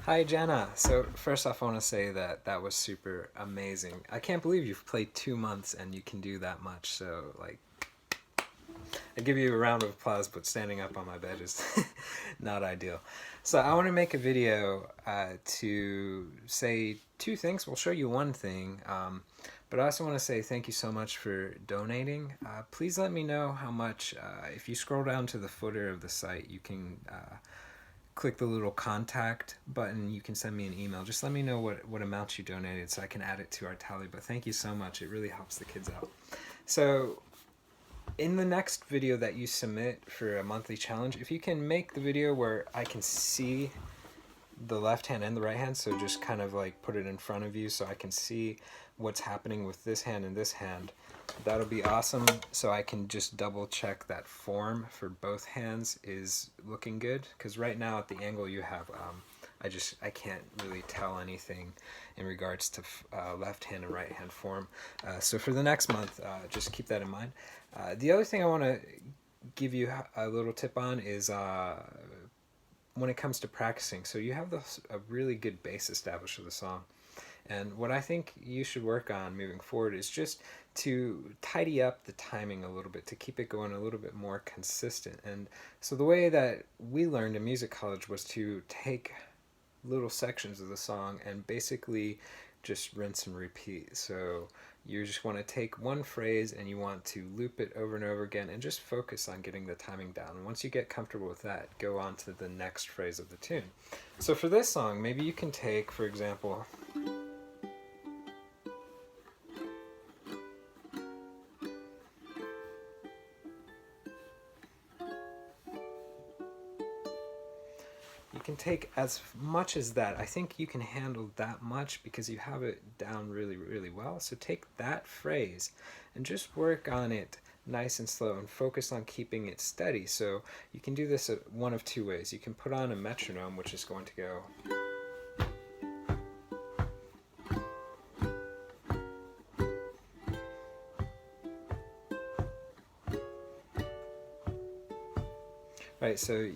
Hi, Jana. So first off, I want to say that that was super amazing. I can't believe you've played 2 months and you can do that much. So like, I give you a round of applause, but standing up on my bed is not ideal. So I want to make a video to say two things. We'll show you one thing, but I also want to say thank you so much for donating. Please let me know how much. If you scroll down to the footer of the site, you can click the little contact button. You can send me an email. Just let me know what amount you donated so I can add it to our tally. But thank you so much. It really helps the kids out. So in the next video that you submit for a monthly challenge, if you can make the video where I can see the left hand and the right hand, so just kind of like put it in front of you so I can see what's happening with this hand and this hand, that'll be awesome. So I can just double check that form for both hands is looking good, because right now at the angle you have, I can't really tell anything in regards to left hand and right hand form. So for the next month, just keep that in mind. The other thing I want to give you a little tip on is when it comes to practicing. So you have a really good base established for the song. And what I think you should work on moving forward is just to tidy up the timing a little bit, to keep it going a little bit more consistent. And so the way that we learned in music college was to take little sections of the song and basically just rinse and repeat. So you just want to take one phrase and you want to loop it over and over again and just focus on getting the timing down. And once you get comfortable with that, go on to the next phrase of the tune. So for this song, maybe you can take, for example, you can take as much as that. I think you can handle that much because you have it down really, really well. So take that phrase and just work on it nice and slow and focus on keeping it steady. So you can do this one of two ways. You can put on a metronome, which is going to go. Right, so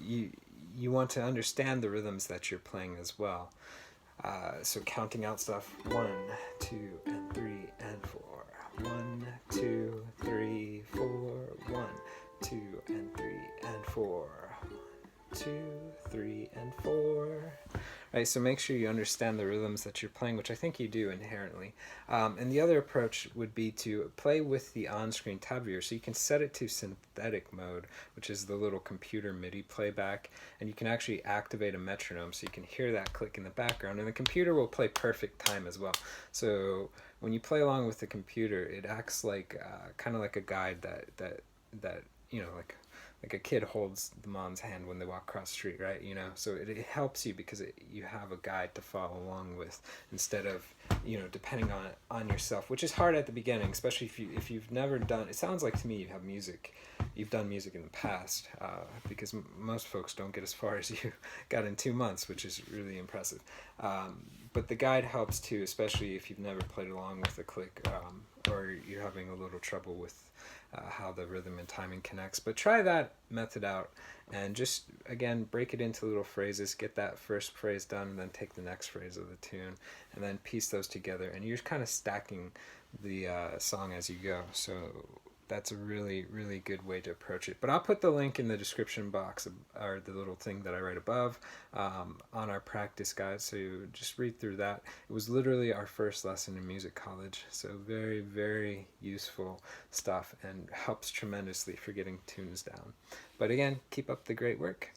you want to understand the rhythms that you're playing as well. So counting out stuff 1, 2, and 3, and 4. 1, 2, 3, 4. 1, 2, and 3, and 4. 2, 3, and 4. Right, so make sure you understand the rhythms that you're playing, which I think you do inherently. And the other approach would be to play with the on-screen tab viewer. So you can set it to synthetic mode, which is the little computer MIDI playback, and you can actually activate a metronome so you can hear that click in the background, and the computer will play perfect time as well. So when you play along with the computer, it acts like kind of like a guide that like a kid holds the mom's hand when they walk across the street, right? So it helps you because you have a guide to follow along with instead of depending on yourself, which is hard at the beginning, especially if you've never done. It sounds like to me you've done music in the past, because most folks don't get as far as you got in 2 months, which is really impressive. But the guide helps too, especially if you've never played along with a click, or you're having a little trouble with how the rhythm and timing connects. But try that method out and just, again, break it into little phrases. Get that first phrase done and then take the next phrase of the tune and then piece those together. And you're kind of stacking the song as you go. So that's a really, really good way to approach it. But I'll put the link in the description box, or the little thing that I write above, on our practice guide, so you just read through that. It was literally our first lesson in music college, so very, very useful stuff and helps tremendously for getting tunes down. But again, keep up the great work.